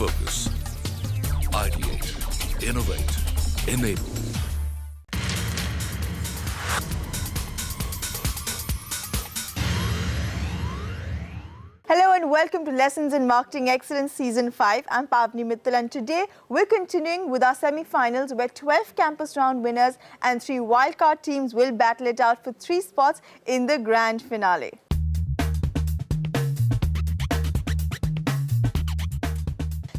Focus. Ideate. Innovate. Enable. Hello and welcome to Lessons in Marketing Excellence Season 5. I'm Pavni Mittal and today we're continuing with our semi-finals where 12 campus round winners and 3 wildcard teams will battle it out for 3 spots in the grand finale.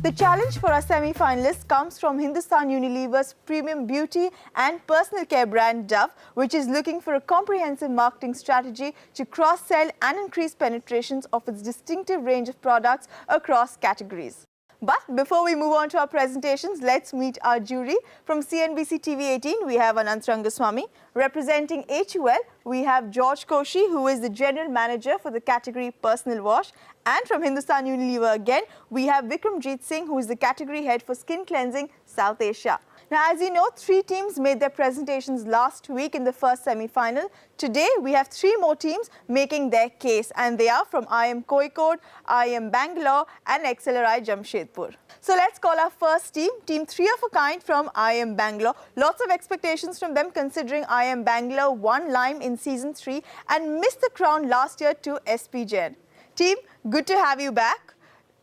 The challenge for our semi-finalists comes from Hindustan Unilever's premium beauty and personal care brand Dove, which is looking for a comprehensive marketing strategy to cross-sell and increase penetrations of its distinctive range of products across categories. But before we move on to our presentations, let's meet our jury. From CNBC TV 18, we have Anant Rangaswamy. Representing HUL, we have George Koshi, who is the General Manager for the category Personal Wash. And from Hindustan Unilever again, we have Vikramjit Singh, who is the category head for Skin Cleansing South Asia. Now, as you know, 3 teams made their presentations last week in the first semi-final. Today, we have 3 more teams making their case, and they are from IIM Kozhikode, IIM Bangalore, and XLRI Jamshedpur. So let's call our first team, Team 3 of a kind from IIM Bangalore. Lots of expectations from them considering IIM Bangalore won Lime in Season 3 and missed the crown last year to SP Jain. Team, good to have you back.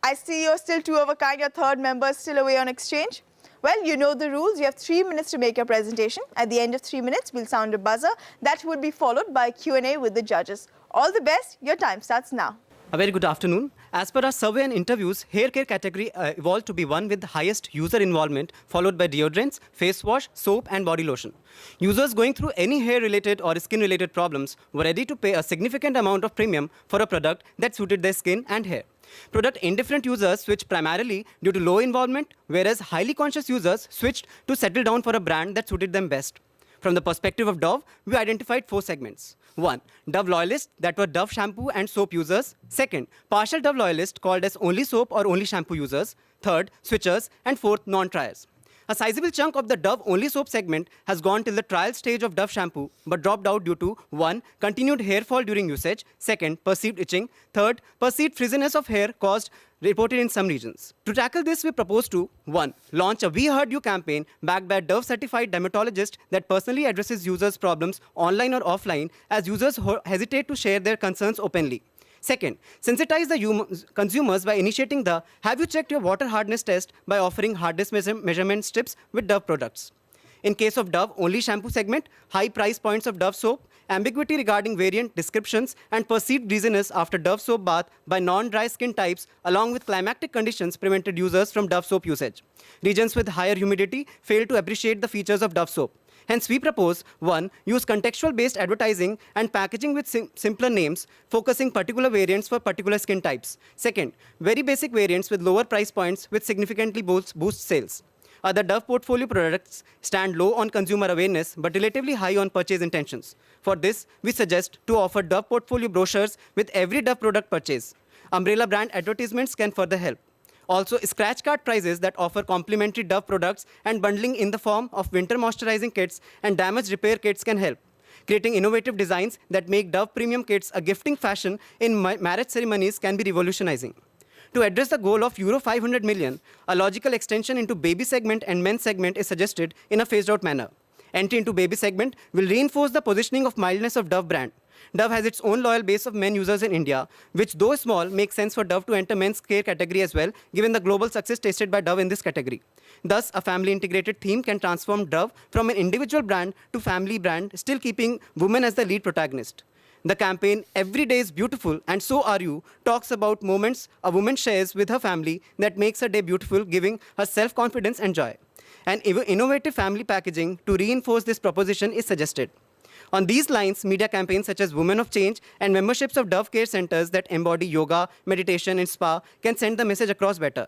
I see you're still 2 of a kind, your third member is still away on exchange. Well, you know the rules. You have 3 minutes to make your presentation. At the end of 3 minutes, we'll sound a buzzer. That would be followed by a Q&A with the judges. All the best. Your time starts now. A very good afternoon. As per our survey and interviews, hair care category evolved to be one with the highest user involvement, followed by deodorants, face wash, soap and body lotion. Users going through any hair-related or skin-related problems were ready to pay a significant amount of premium for a product that suited their skin and hair. Product indifferent users switched primarily due to low involvement, whereas highly conscious users switched to settle down for a brand that suited them best. From the perspective of Dove, we identified 4 segments. 1. Dove loyalists, that were Dove shampoo and soap users. 2nd. Partial Dove loyalists, called as only soap or only shampoo users. 3rd. Switchers. And 4th. Non-triers. A sizable chunk of the Dove only soap segment has gone till the trial stage of Dove shampoo but dropped out due to 1. Continued hair fall during usage, 2nd. Perceived itching, 3rd. Perceived frizziness of hair caused reported in some regions. To tackle this, we propose to 1. Launch a We Heard You campaign backed by a Dove certified dermatologist that personally addresses users' problems online or offline as users hesitate to share their concerns openly. 2nd, sensitize the consumers by initiating the Have You Checked Your Water Hardness test by offering hardness measurement strips with Dove products. In case of Dove only shampoo segment, high price points of Dove soap, ambiguity regarding variant descriptions and perceived dizziness after Dove soap bath by non-dry skin types along with climactic conditions prevented users from Dove soap usage. Regions with higher humidity failed to appreciate the features of Dove soap. Hence, we propose 1. Use contextual-based advertising and packaging with simpler names, focusing particular variants for particular skin types. 2nd, very basic variants with lower price points which significantly boost sales. Other Dove portfolio products stand low on consumer awareness but relatively high on purchase intentions. For this, we suggest to offer Dove portfolio brochures with every Dove product purchase. Umbrella brand advertisements can further help. Also, scratch card prizes that offer complimentary Dove products and bundling in the form of winter moisturizing kits and damage repair kits can help. Creating innovative designs that make Dove premium kits a gifting fashion in marriage ceremonies can be revolutionizing. To address the goal of Euro 500 million, a logical extension into baby segment and men's segment is suggested in a phased-out manner. Entry into baby segment will reinforce the positioning of mildness of Dove brand. Dove has its own loyal base of men users in India, which though small, makes sense for Dove to enter men's care category as well, given the global success tasted by Dove in this category. Thus, a family-integrated theme can transform Dove from an individual brand to family brand, still keeping women as the lead protagonist. The campaign, Every Day is Beautiful and So Are You, talks about moments a woman shares with her family that makes her day beautiful, giving her self-confidence and joy. An innovative family packaging to reinforce this proposition is suggested. On these lines, media campaigns such as Women of Change and memberships of Dove Care Centers that embody yoga, meditation, and spa can send the message across better.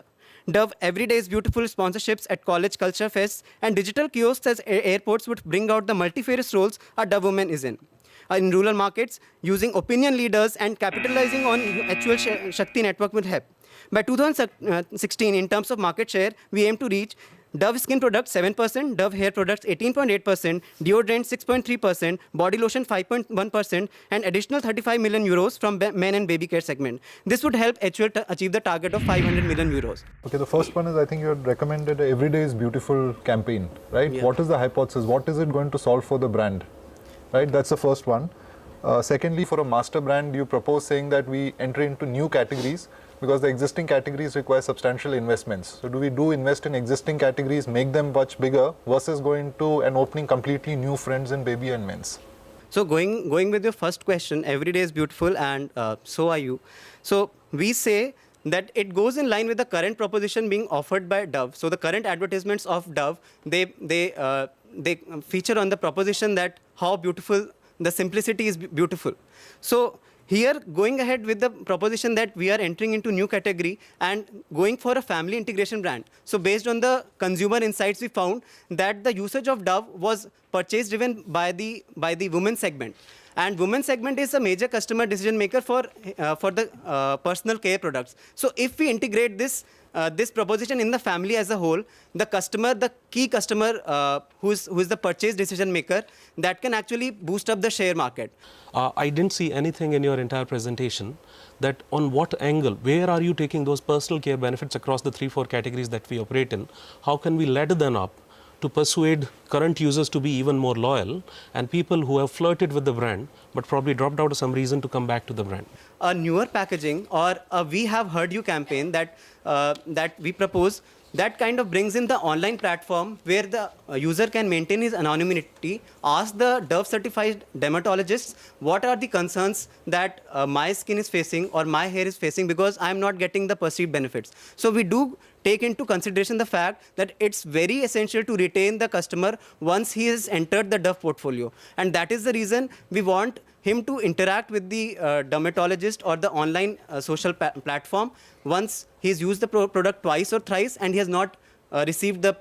Dove Every Day is Beautiful sponsorships at college culture fests and digital kiosks as airports would bring out the multifarious roles a Dove woman is in. In rural markets, using opinion leaders and capitalizing on HUL Shakti network will help. By 2016, in terms of market share, we aim to reach Dove skin products 7%, Dove hair products 18.8%, deodorant 6.3%, body lotion 5.1%, and additional 35 million euros from men and baby care segment. This would help HUL achieve the target of 500 million euros. Okay, the first one is, I think you had recommended a Every Day is Beautiful campaign, right? Yeah. What is the hypothesis? What is it going to solve for the brand? Right, that's the first one. Secondly, for a master brand, you propose saying that we enter into new categories because the existing categories require substantial investments. So do we invest in existing categories, make them much bigger versus going to and opening completely new friends in baby and men's? So going with your first question, every day is beautiful and so are you. So we say that it goes in line with the current proposition being offered by Dove. So the current advertisements of Dove, they feature on the proposition that how beautiful, the simplicity is beautiful. So here, going ahead with the proposition that we are entering into new category and going for a family integration brand. So based on the consumer insights, we found that the usage of Dove was purchase driven by the women segment. And women segment is a major customer decision maker for the personal care products. So if we integrate this proposition in the family as a whole, the key customer who is the purchase decision maker, that can actually boost up the share market. I didn't see anything in your entire presentation that on what angle, where are you taking those personal care benefits across the 3-4 categories that we operate in? How can we ladder them up to persuade current users to be even more loyal and people who have flirted with the brand but probably dropped out of some reason to come back to the brand? A newer packaging or a We Have Heard You campaign that we propose, that kind of brings in the online platform where the user can maintain his anonymity, ask the Dove certified dermatologists what are the concerns that my skin is facing or my hair is facing because I'm not getting the perceived benefits. So we do take into consideration the fact that it's very essential to retain the customer once he has entered the Dove portfolio. And that is the reason we want him to interact with the dermatologist or the online social platform once he's used the product twice or thrice and he has not received the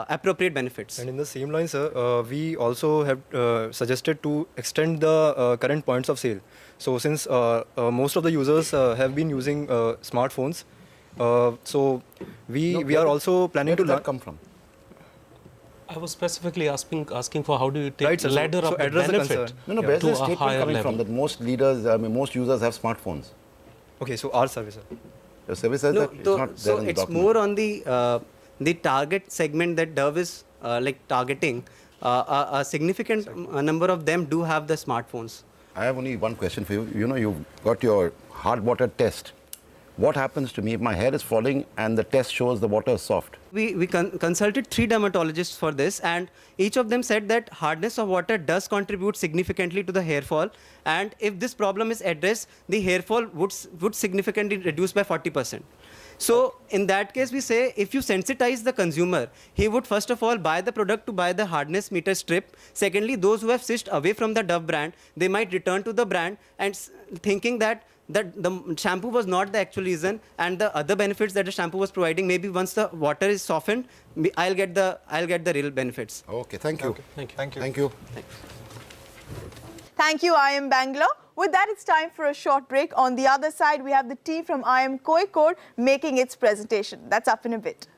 appropriate benefits. And in the same line, sir, we also have suggested to extend the current points of sale. So since most of the users have been using smartphones, so we are also planning to Where did that come from? I was specifically asking for how do you take Right, sir. ladder So up the address the benefit concern. No, where's to the a statement higher coming level? from that most most users have smartphones? Okay, so our service, sir. Your service says that it's not there So in the it's document. more on the target segment that Dove is targeting. A significant number of them do have the smartphones. I have only one question for you. You know, you've got your hard water test. What happens to me if my hair is falling and the test shows the water is soft? We consulted 3 dermatologists for this, and each of them said that hardness of water does contribute significantly to the hair fall, and if this problem is addressed, the hair fall would significantly reduce by 40%. So in that case, we say if you sensitize the consumer, he would first of all buy the product to buy the hardness meter strip. Secondly, those who have switched away from the Dove brand, they might return to the brand and thinking that the shampoo was not the actual reason and the other benefits that the shampoo was providing, maybe once the water is softened, I'll get the real benefits. Okay, thank you. Okay, thank you. Thank you. Thank you, IIM Bangalore. With that, it's time for a short break. On the other side, we have the team from IIM Kozhikode making its presentation. That's up in a bit.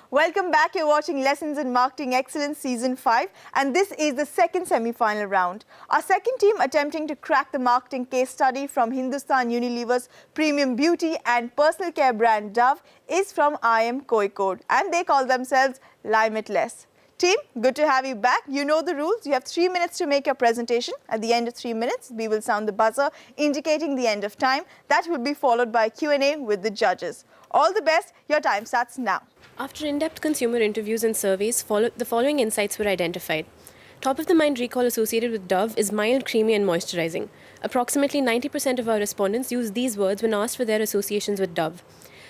Welcome back. You're watching Lessons in Marketing Excellence Season 5, and this is the second semi-final round. Our second team attempting to crack the marketing case study from Hindustan Unilever's premium beauty and personal care brand Dove is from IIM Kozhikode, and they call themselves Limitless. Team, good to have you back. You know the rules. You have 3 minutes to make your presentation. At the end of 3 minutes, we will sound the buzzer indicating the end of time. That will be followed by Q&A with the judges. All the best. Your time starts now. After in-depth consumer interviews and surveys, the following insights were identified. Top-of-the-mind recall associated with Dove is mild, creamy and moisturizing. Approximately 90% of our respondents use these words when asked for their associations with Dove.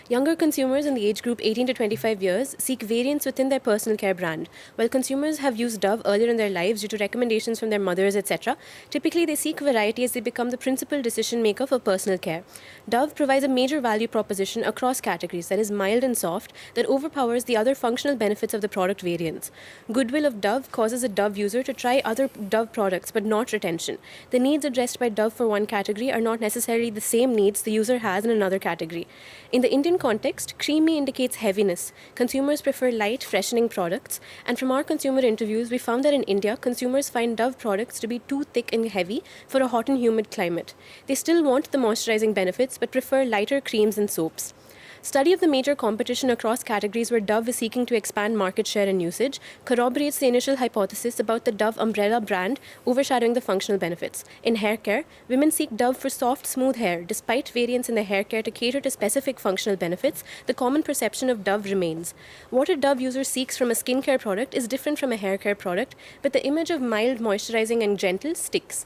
Younger consumers in the age group 18 to 25 years seek variants within their personal care brand. While consumers have used Dove earlier in their lives due to recommendations from their mothers, etc., typically they seek variety as they become the principal decision maker for personal care. Dove provides a major value proposition across categories that is mild and soft that overpowers the other functional benefits of the product variants. Goodwill of Dove causes a Dove user to try other Dove products but not retention. The needs addressed by Dove for one category are not necessarily the same needs the user has in another category. In the Indian context, creamy indicates heaviness. Consumers prefer light, freshening products, and from our consumer interviews, we found that in India, consumers find Dove products to be too thick and heavy for a hot and humid climate. They still want the moisturizing benefits but prefer lighter creams and soaps. Study of the major competition across categories where Dove is seeking to expand market share and usage corroborates the initial hypothesis about the Dove umbrella brand overshadowing the functional benefits. In hair care, women seek Dove for soft, smooth hair. Despite variants in the hair care to cater to specific functional benefits, the common perception of Dove remains. What a Dove user seeks from a skincare product is different from a hair care product, but the image of mild, moisturizing, and gentle sticks.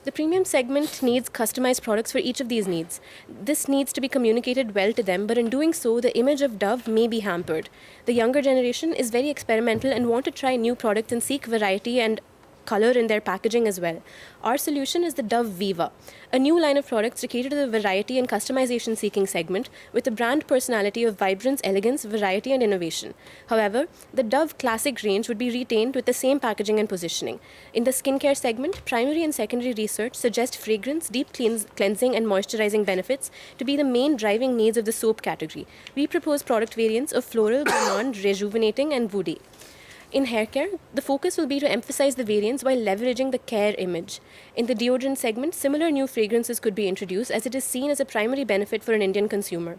The premium segment needs customized products for each of these needs. This needs to be communicated well to them, but in doing so, the image of Dove may be hampered. The younger generation is very experimental and want to try new products and seek variety and color in their packaging as well. Our solution is the Dove Viva, a new line of products to cater to the variety and customization seeking segment with a brand personality of vibrance, elegance, variety and innovation. However, the Dove Classic range would be retained with the same packaging and positioning. In the skincare segment, primary and secondary research suggest fragrance, deep cleansing and moisturizing benefits to be the main driving needs of the soap category. We propose product variants of floral, gourmand, rejuvenating and woody. In hair care, the focus will be to emphasize the variants while leveraging the care image. In the deodorant segment, similar new fragrances could be introduced as it is seen as a primary benefit for an Indian consumer.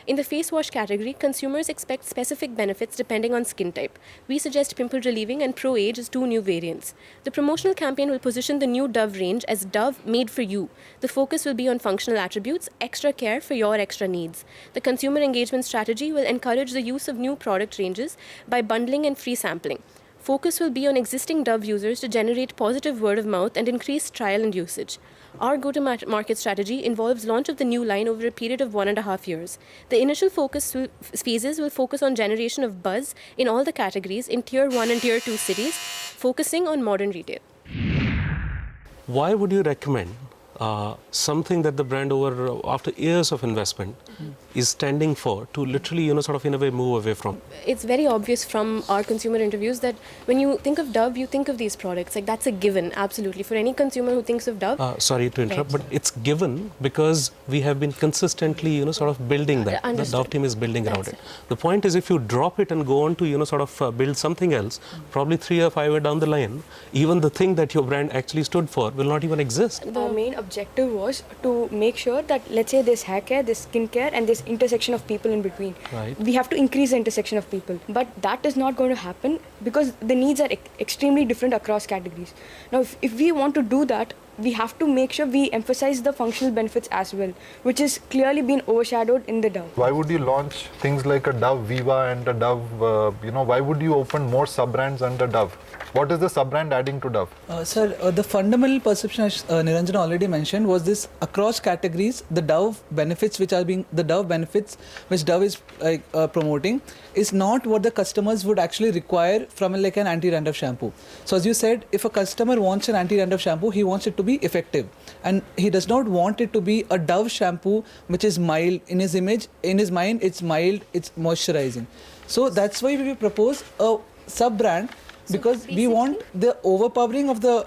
In the face wash category, consumers expect specific benefits depending on skin type. We suggest pimple relieving and pro-age as two new variants. The promotional campaign will position the new Dove range as Dove made for you. The focus will be on functional attributes, extra care for your extra needs. The consumer engagement strategy will encourage the use of new product ranges by bundling and free sampling. Focus will be on existing Dove users to generate positive word of mouth and increase trial and usage. Our go-to-market strategy involves launch of the new line over a period of 1.5 years. The initial phases will focus on generation of buzz in all the categories in Tier 1 and Tier 2 cities, focusing on modern retail. Why would you recommend something that the brand after years of investment is standing for to literally, sort of in a way move away from? It's very obvious from our consumer interviews that when you think of Dove, you think of these products. Like that's a given, absolutely. For any consumer who thinks of Dove. Sorry to interrupt, Right. but it's given because we have been consistently, sort of building that. The Understood. Dove team is building around That's it. The point is if you drop it and go on to, sort of build something else, probably 3 or 5 years down the line, even the thing that your brand actually stood for will not even exist. Our main objective was to make sure that, let's say, there's hair care, there's skin care, and there's intersection of people in between. Right. We have to increase the intersection of people. But that is not going to happen because the needs are extremely different across categories. Now, if we want to do that, we have to make sure we emphasize the functional benefits as well, which is clearly been overshadowed in the Dove. Why would you launch things like a Dove Viva and a Dove, why would you open more sub-brands under Dove? What is the sub-brand adding to Dove? Sir, the fundamental perception, as Niranjana already mentioned, was this across categories, the Dove benefits which Dove is promoting is not what the customers would actually require from like an anti-dandruff shampoo. So as you said, if a customer wants an anti-dandruff shampoo, he wants it to be effective. And he does not want it to be a Dove shampoo which is mild. In his image, in his mind, it's mild, it's moisturizing. So that's why we propose a sub-brand, because we want the overpowering of the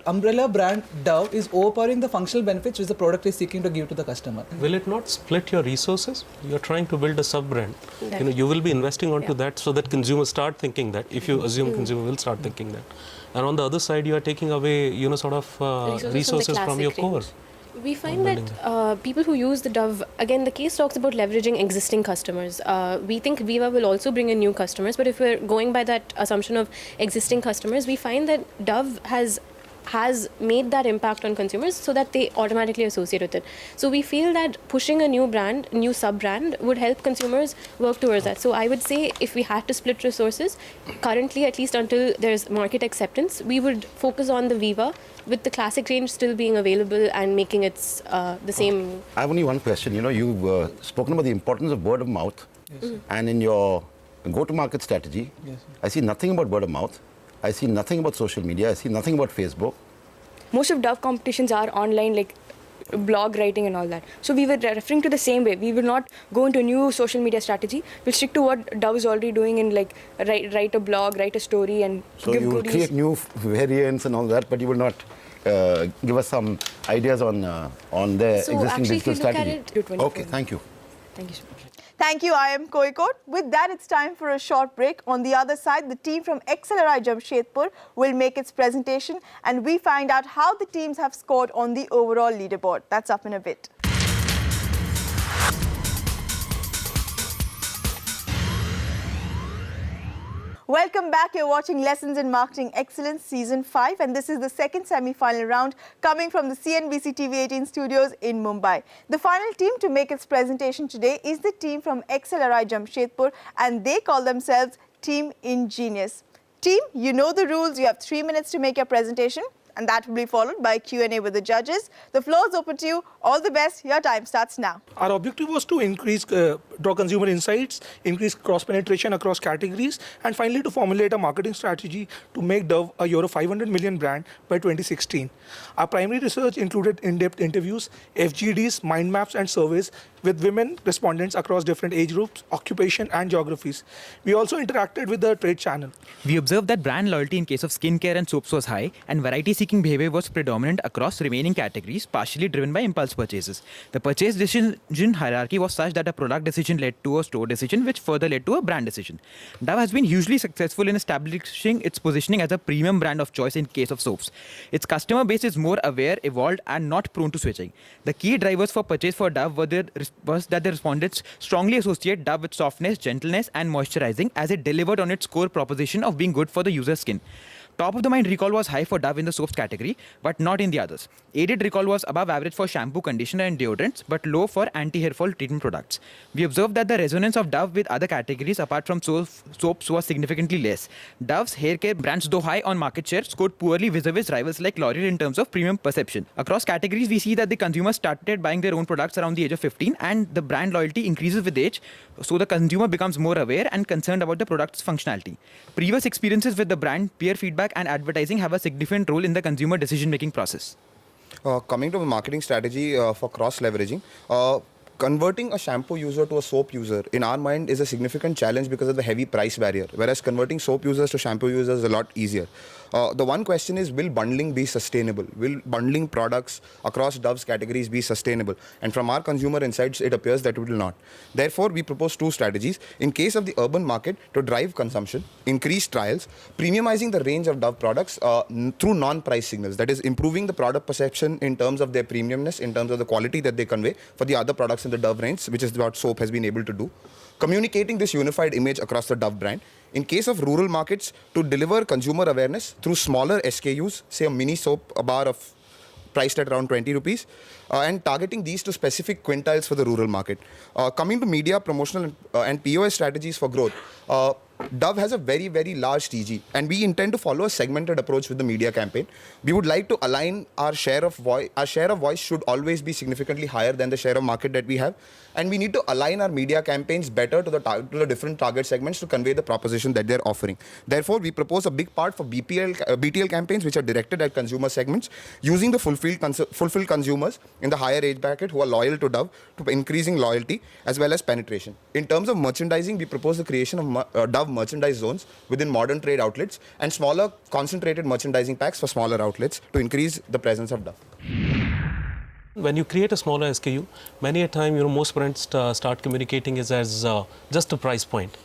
umbrella brand Dove is overpowering the functional benefits which the product is seeking to give to the customer. Will it not split your resources? You're trying to build a sub-brand. You will be investing onto that so that consumers start thinking that, if you assume consumer will start thinking that. And on the other side, you are taking away, resources from your core. We find that people who use the Dove, again, the case talks about leveraging existing customers. We think Viva will also bring in new customers, but if we're going by that assumption of existing customers, we find that Dove has has made that impact on consumers so that they automatically associate with it. So we feel that pushing a new brand, new sub-brand would help consumers work towards that. So I would say if we had to split resources, currently, at least until there's market acceptance, we would focus on the Viva with the classic range still being available and making it the same. I have only one question. You know, you've spoken about the importance of word of mouth, and in your go-to-market strategy, I see nothing about word of mouth. I see nothing about social media. I see nothing about Facebook. Most of Dove competitions are online, like blog writing and all that. So we were referring to the same way. We will not go into a new social media strategy. We'll stick to what Dove is already doing and like write a blog, write a story, and So give you will goodies. create new variants and all that, but you will not give us some ideas on their So existing actually, if digital you look at strategy. it- To 24. Okay, thank you. Thank you so much. Thank you, I am Koikot. With that, it's time for a short break. On the other side, the team from XLRI Jamshedpur will make its presentation, and we find out how the teams have scored on the overall leaderboard. That's up in a bit. Welcome back. You're watching Lessons in Marketing Excellence Season 5, and this is the second semi-final round coming from the CNBC TV18 studios in Mumbai. The final team to make its presentation today is the team from XLRI Jamshedpur, and they call themselves Team Ingenious. Team, you know the rules. You have 3 minutes to make your presentation, and that will be followed by Q&A with the judges. The floor is open to you. All the best. Your time starts now. Our objective was to increase, draw consumer insights, increase cross-penetration across categories, and finally to formulate a marketing strategy to make Dove a Euro 500 million brand by 2016. Our primary research included in-depth interviews, FGDs, mind maps, and surveys with women respondents across different age groups, occupation, and geographies. We also interacted with the trade channel. We observed that brand loyalty in case of skincare and soaps was high, and variety-seeking behavior was predominant across remaining categories, partially driven by impulse purchases. The purchase decision hierarchy was such that a product decision led to a store decision, which further led to a brand decision. Dove has been hugely successful in establishing its positioning as a premium brand of choice in case of soaps. Its customer base is more aware, evolved, and not prone to switching. The key drivers for purchase for Dove was that the respondents strongly associate Dove with softness, gentleness, and moisturizing, as it delivered on its core proposition of being good for the user's skin. Top of the mind recall was high for Dove in the soaps category, but not in the others. Aided recall was above average for shampoo, conditioner, and deodorants, but low for anti-hair fall treatment products. We observed that the resonance of Dove with other categories apart from soaps was significantly less. Dove's hair care brands, though high on market share, scored poorly vis-a-vis rivals like L'Oreal in terms of premium perception. Across categories, we see that the consumers started buying their own products around the age of 15, and the brand loyalty increases with age, so the consumer becomes more aware and concerned about the product's functionality. Previous experiences with the brand, peer feedback, and advertising have a significant role in the consumer decision-making process. Coming to the marketing strategy for cross-leveraging, converting a shampoo user to a soap user, in our mind, is a significant challenge because of the heavy price barrier, whereas converting soap users to shampoo users is a lot easier. The one question is, will bundling be sustainable? Will bundling products across Dove's categories be sustainable? And from our consumer insights, it appears that it will not. Therefore, we propose two strategies. In case of the urban market, to drive consumption, increase trials, premiumizing the range of Dove products through non-price signals. That is, improving the product perception in terms of their premiumness, in terms of the quality that they convey for the other products in the Dove range, which is what soap has been able to do. Communicating this unified image across the Dove brand. In case of rural markets, to deliver consumer awareness through smaller SKUs, say a mini soap, a bar of priced at around 20 rupees, and targeting these to specific quintiles for the rural market. Coming to media, promotional and POS strategies for growth, Dove has a very, very large TG, and we intend to follow a segmented approach with the media campaign. We would like to align our share of voice. Our share of voice should always be significantly higher than the share of market that we have, and we need to align our media campaigns better to the different target segments to convey the proposition that they're offering. Therefore, we propose a big part for BTL campaigns, which are directed at consumer segments, using the fulfilled consumers in the higher age bracket who are loyal to Dove, to increasing loyalty as well as penetration. In terms of merchandising, we propose the creation of Dove merchandise zones within modern trade outlets and smaller concentrated merchandising packs for smaller outlets to increase the presence of Dove. When you create a smaller SKU, many a time, most brands start communicating it as just a price point.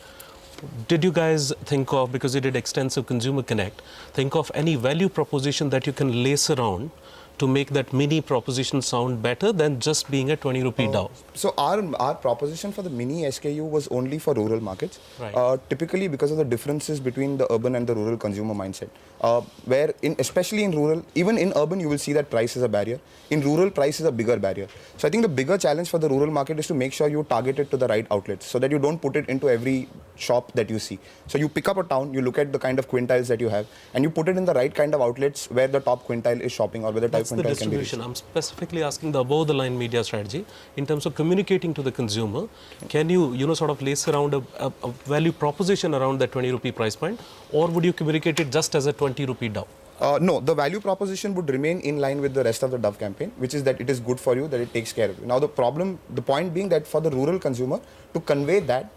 Did you guys think of, because you did extensive consumer connect, think of any value proposition that you can lace around to make that mini proposition sound better than just being a 20 rupee Dove? So our proposition for the mini SKU was only for rural markets. Right. Typically because of the differences between the urban and the rural consumer mindset. Where especially in rural, even in urban you will see that price is a barrier. In rural, price is a bigger barrier. So I think the bigger challenge for the rural market is to make sure you target it to the right outlets so that you don't put it into every shop that you see. So you pick up a town, you look at the kind of quintiles that you have, and you put it in the right kind of outlets where the top quintile is shopping or where the That's top the quintile can be distribution. reached. I'm specifically asking the above the line media strategy in terms of communicating to the consumer. Can you sort of lace around a value proposition around that 20 rupee price point, or would you communicate it just as a 20 rupee Dove? No, the value proposition would remain in line with the rest of the Dove campaign, which is that it is good for you, that it takes care of you. Now the point being that for the rural consumer, to convey that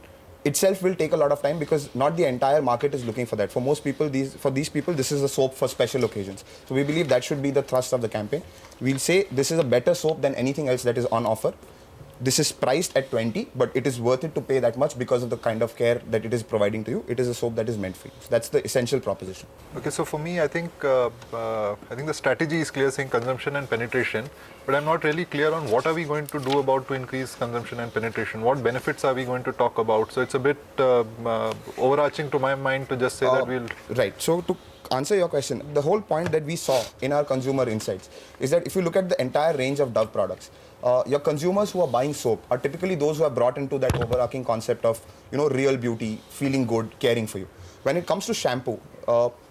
itself will take a lot of time because not the entire market is looking for that. For most people, for these people, this is a soap for special occasions. So we believe that should be the thrust of the campaign. We'll say this is a better soap than anything else that is on offer. This is priced at 20, but it is worth it to pay that much because of the kind of care that it is providing to you. It is a soap that is meant for you. So that's the essential proposition. Okay, so for me, I think the strategy is clear, saying consumption and penetration, but I'm not really clear on what are we going to do about to increase consumption and penetration. What benefits are we going to talk about? So it's a bit overarching to my mind to just say that we'll... Right. So to answer your question, the whole point that we saw in our consumer insights is that if you look at the entire range of Dove products, your consumers who are buying soap are typically those who have brought into that overarching concept of real beauty, feeling good, caring for you. When it comes to shampoo,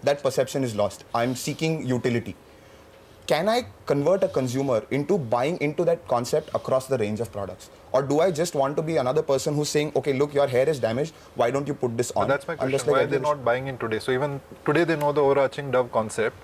that perception is lost. I'm seeking utility. Can I convert a consumer into buying into that concept across the range of products? Or do I just want to be another person who's saying, okay, look, your hair is damaged, why don't you put this on? So that's my question. Why are they not buying in today? So even today they know the overarching Dove concept.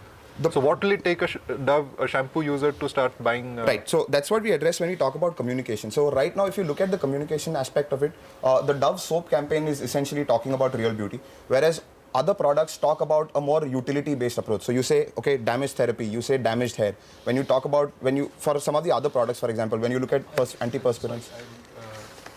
So what will it take a shampoo user to start buying? Right, so that's what we address when we talk about communication. So right now, if you look at the communication aspect of it, the Dove soap campaign is essentially talking about real beauty, whereas other products talk about a more utility-based approach. So you say, okay, damage therapy, you say damaged hair. When you talk about, for some of the other products, for example, when you look at antiperspirants.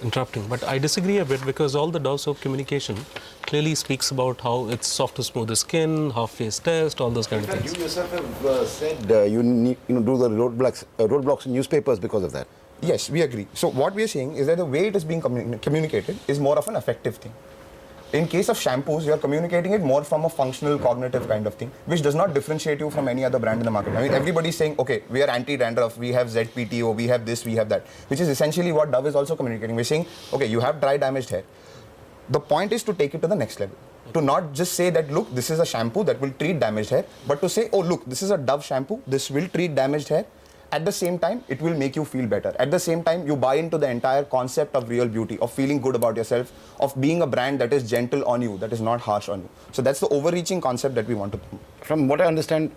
Interrupting, but I disagree a bit because all the Dove soap communication clearly speaks about how it's soft to smooth the skin, half-face test, all those kind of things. You yourself have said you need do the roadblocks in newspapers because of that. Yes, we agree. So what we are saying is that the way it is being communicated is more of an effective thing. In case of shampoos, you are communicating it more from a functional, cognitive kind of thing, which does not differentiate you from any other brand in the market. I mean, everybody's saying, okay, we are anti-dandruff, we have ZPTO, we have this, we have that, which is essentially what Dove is also communicating. We're saying, okay, you have dry, damaged hair. The point is to take it to the next level. To not just say that, look, this is a shampoo that will treat damaged hair, but to say, oh, look, this is a Dove shampoo, this will treat damaged hair. At the same time, it will make you feel better. At the same time, you buy into the entire concept of real beauty, of feeling good about yourself, of being a brand that is gentle on you, that is not harsh on you. So that's the overreaching concept that we want to promote. From what I understand,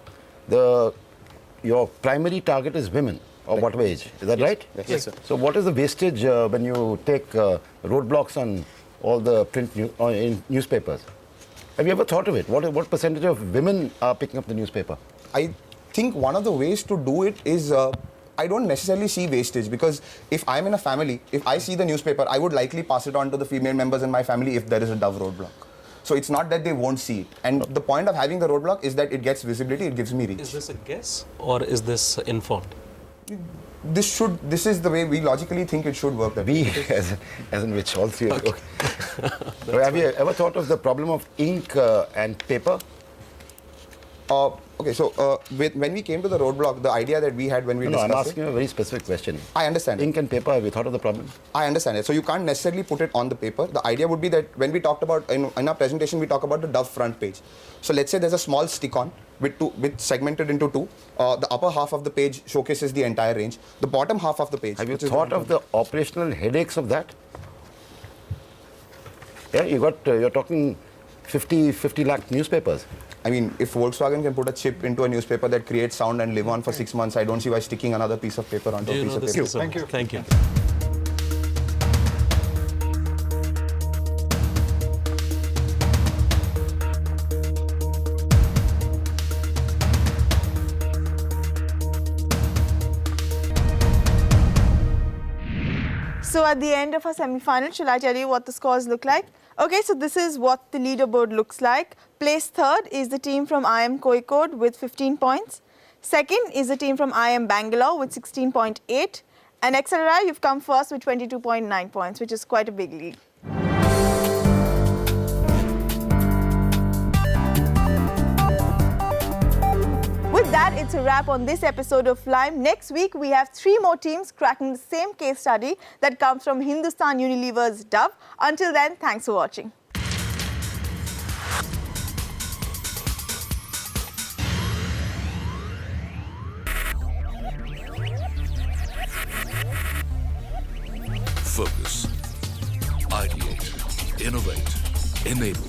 your primary target is women of whatever age. Is that right? Yes, sir. So what is the wastage when you take roadblocks on all the print in newspapers? Have you ever thought of it? What percentage of women are picking up the newspaper? I think one of the ways to do it is I don't necessarily see wastage, because if I'm in a family, if I see the newspaper, I would likely pass it on to the female members in my family if there is a Dove roadblock. So it's not that they won't see it. And the point of having the roadblock is that it gets visibility, it gives me reach. Is this a guess or is this informed? This is the way we logically think it should work. As in which all three. Okay. Have you ever thought of the problem of ink and paper? Okay, so when we came to the roadblock, the idea that we had when we discussed I'm asking you a very specific question. I understand. Ink and paper, have you thought of the problem? I understand it. So you can't necessarily put it on the paper. The idea would be that when we talked about, in our presentation, we talk about the Dove front page. So let's say there's a small stick-on with segmented into two. The upper half of the page showcases the entire range. The bottom half of the page. Have you thought of the operational headaches of that? Yeah, you're talking 50 lakh newspapers. I mean, if Volkswagen can put a chip into a newspaper that creates sound and live on for 6 months, I don't see why sticking another piece of paper onto a piece of paper. Thank you. Thank you. So at the end of our semi-final, shall I tell you what the scores look like? Okay, so this is what the leaderboard looks like. Place third is the team from IIM Kozhikode with 15 points. Second is the team from IIM Bangalore with 16.8. And Accelerate, you've come first with 22.9 points, which is quite a big lead. With that, it's a wrap on this episode of Lime. Next week, we have 3 more teams cracking the same case study that comes from Hindustan Unilever's Dove. Until then, thanks for watching. Focus. Ideate. Innovate. Enable.